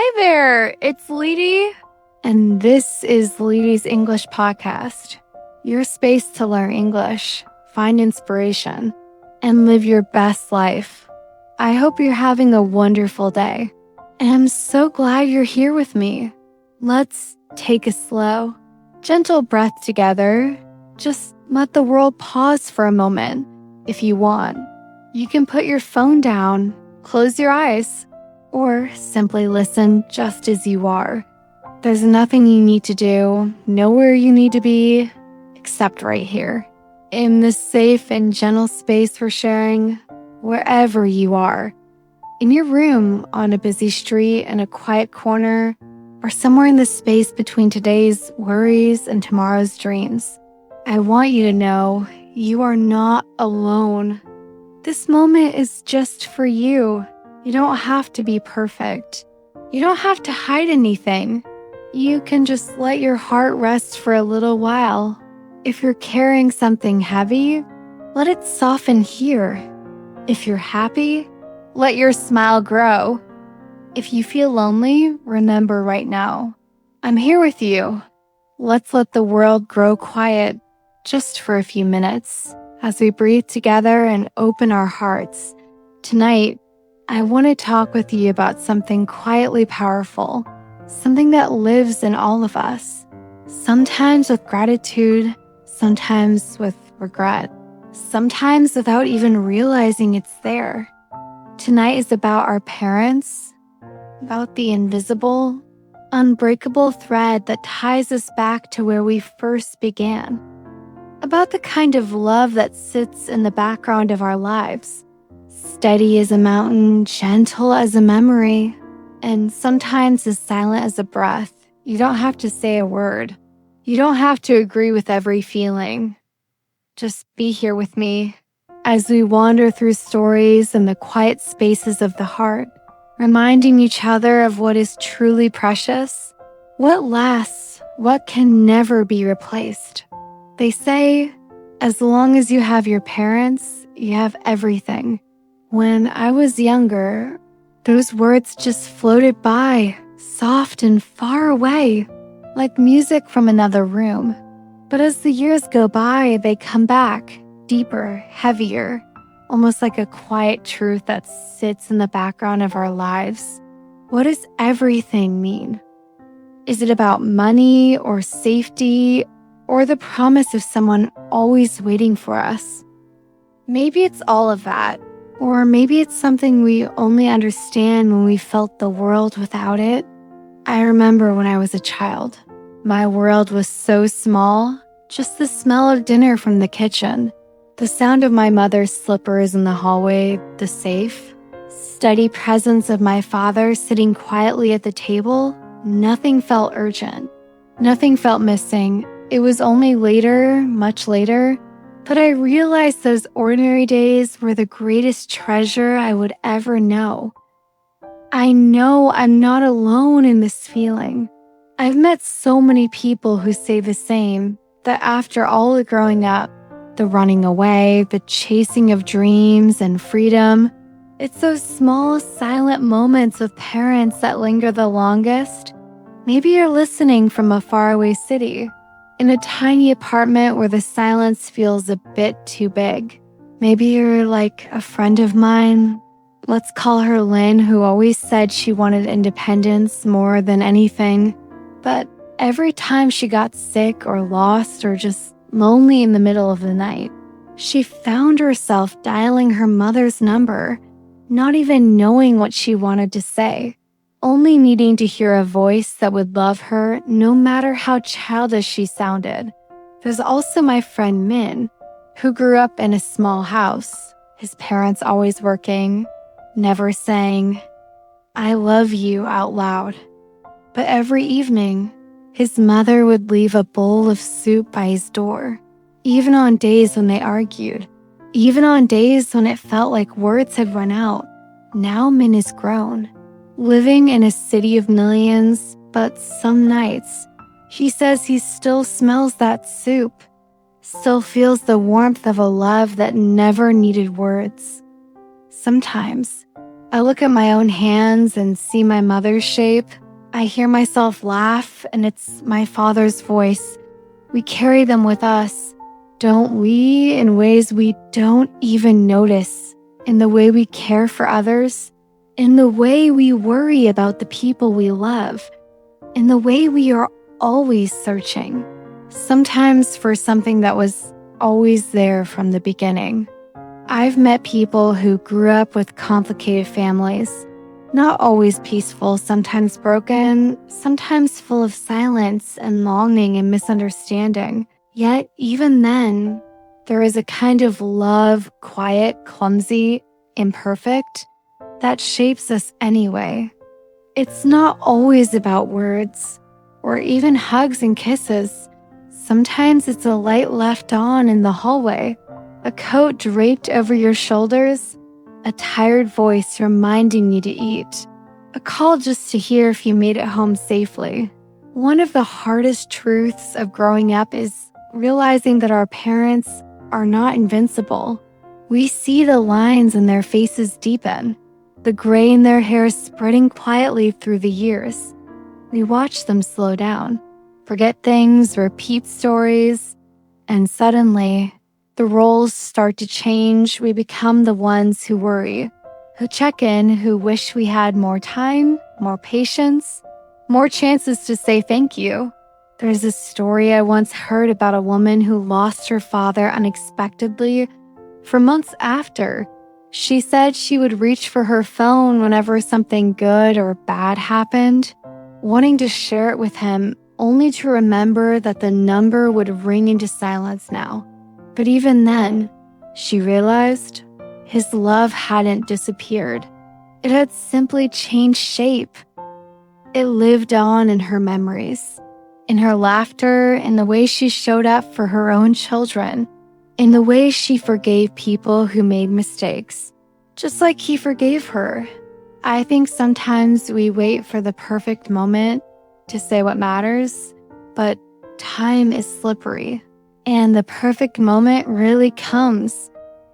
Hi there, it's Lety, and this is Lety's English Podcast, your space to learn English, find inspiration, and live your best life. I hope you're having a wonderful day, and I'm so glad you're here with me. Let's take a slow, gentle breath together. Just let the world pause for a moment if you want. You can put your phone down, close your eyes, or simply listen just as you are. There's nothing you need to do, nowhere you need to be, except right here, in this safe and gentle space we're sharing, wherever you are. In your room, on a busy street, in a quiet corner, or somewhere in the space between today's worries and tomorrow's dreams. I want you to know you are not alone. This moment is just for you. You don't have to be perfect. You don't have to hide anything. You can just let your heart rest for a little while. If you're carrying something heavy, let it soften here. If you're happy, let your smile grow. If you feel lonely, remember right now, I'm here with you. Let's let the world grow quiet just for a few minutes as we breathe together and open our hearts. Tonight, I want to talk with you about something quietly powerful, something that lives in all of us, sometimes with gratitude, sometimes with regret, sometimes without even realizing it's there. Tonight is about our parents, about the invisible, unbreakable thread that ties us back to where we first began, about the kind of love that sits in the background of our lives, steady as a mountain, gentle as a memory, and sometimes as silent as a breath. You don't have to say a word. You don't have to agree with every feeling. Just be here with me as we wander through stories in the quiet spaces of the heart, reminding each other of what is truly precious, what lasts, what can never be replaced. They say, as long as you have your parents, you have everything. When I was younger, those words just floated by, soft and far away, like music from another room. But as the years go by, they come back, deeper, heavier, almost like a quiet truth that sits in the background of our lives. What does everything mean? Is it about money or safety or the promise of someone always waiting for us? Maybe it's all of that. Or maybe it's something we only understand when we felt the world without it. I remember when I was a child. My world was so small, just the smell of dinner from the kitchen, the sound of my mother's slippers in the hallway, the safe, steady presence of my father sitting quietly at the table. Nothing felt urgent. Nothing felt missing. It was only later, much later, but I realized those ordinary days were the greatest treasure I would ever know. I know I'm not alone in this feeling. I've met so many people who say the same, that after all the growing up, the running away, the chasing of dreams and freedom, it's those small, silent moments with parents that linger the longest. Maybe you're listening from a faraway city, in a tiny apartment where the silence feels a bit too big. Maybe you're like a friend of mine, let's call her Lynn, who always said she wanted independence more than anything. But every time she got sick or lost or just lonely in the middle of the night, she found herself dialing her mother's number, not even knowing what she wanted to say, only needing to hear a voice that would love her no matter how childish she sounded. There's also my friend Min, who grew up in a small house, his parents always working, never saying, "I love you" out loud. But every evening, his mother would leave a bowl of soup by his door, even on days when they argued, even on days when it felt like words had run out. Now Min is grown, living in a city of millions, but some nights, he says he still smells that soup, still feels the warmth of a love that never needed words. Sometimes, I look at my own hands and see my mother's shape. I hear myself laugh, and it's my father's voice. We carry them with us, don't we, in ways we don't even notice, in the way we care for others, in the way we worry about the people we love, in the way we are always searching, sometimes for something that was always there from the beginning. I've met people who grew up with complicated families, not always peaceful, sometimes broken, sometimes full of silence and longing and misunderstanding. Yet, even then, there is a kind of love, quiet, clumsy, imperfect, that shapes us anyway. It's not always about words, or even hugs and kisses. Sometimes it's a light left on in the hallway, a coat draped over your shoulders, a tired voice reminding you to eat, a call just to hear if you made it home safely. One of the hardest truths of growing up is realizing that our parents are not invincible. We see the lines in their faces deepen, the gray in their hair spreading quietly through the years. We watch them slow down, forget things, repeat stories, and suddenly, the roles start to change. We become the ones who worry, who check in, who wish we had more time, more patience, more chances to say thank you. There's a story I once heard about a woman who lost her father unexpectedly for months after. She said she would reach for her phone whenever something good or bad happened, wanting to share it with him, only to remember that the number would ring into silence now. But even then, she realized his love hadn't disappeared. It had simply changed shape. It lived on in her memories, in her laughter, in the way she showed up for her own children, in the way she forgave people who made mistakes, just like he forgave her. I think sometimes we wait for the perfect moment to say what matters, but time is slippery. And the perfect moment really comes.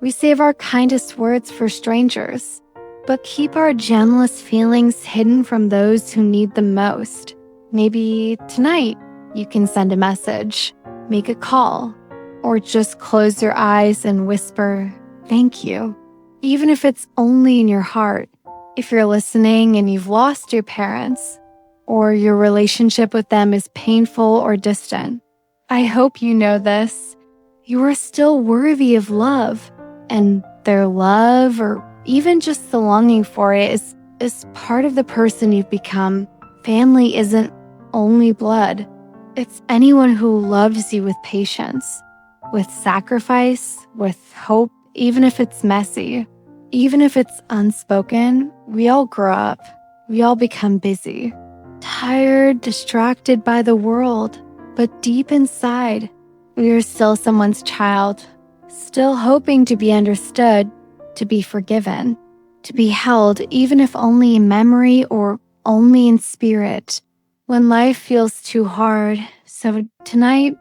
We save our kindest words for strangers, but keep our gentlest feelings hidden from those who need them most. Maybe tonight you can send a message, make a call, or just close your eyes and whisper, "Thank you." Even if it's only in your heart. If you're listening and you've lost your parents, or your relationship with them is painful or distant, I hope you know this. You are still worthy of love, and their love, or even just the longing for it, is part of the person you've become. Family isn't only blood. It's anyone who loves you with patience, with sacrifice, with hope, even if it's messy, even if it's unspoken. We all grow up. We all become busy, tired, distracted by the world. But deep inside, we are still someone's child, still hoping to be understood, to be forgiven, to be held, even if only in memory or only in spirit, when life feels too hard. So tonight,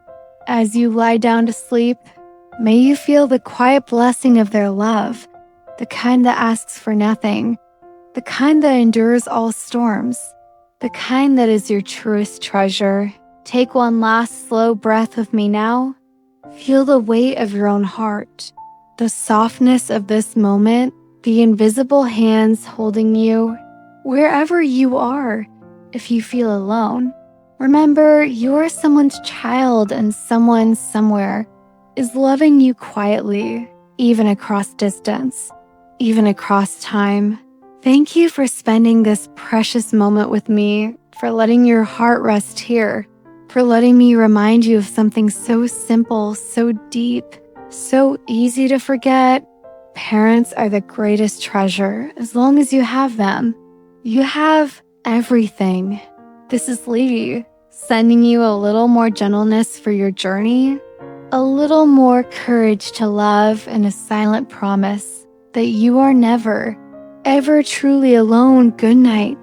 as you lie down to sleep, may you feel the quiet blessing of their love, the kind that asks for nothing, the kind that endures all storms, the kind that is your truest treasure. Take one last slow breath with me now. Feel the weight of your own heart, the softness of this moment, the invisible hands holding you wherever you are. If you feel alone, remember you're someone's child, and someone somewhere is loving you quietly, even across distance, even across time. Thank you for spending this precious moment with me, for letting your heart rest here, for letting me remind you of something so simple, so deep, so easy to forget. Parents are the greatest treasure as long as you have them. You have everything. This is Lety, sending you a little more gentleness for your journey, a little more courage to love, and a silent promise that you are never, ever truly alone. Good night.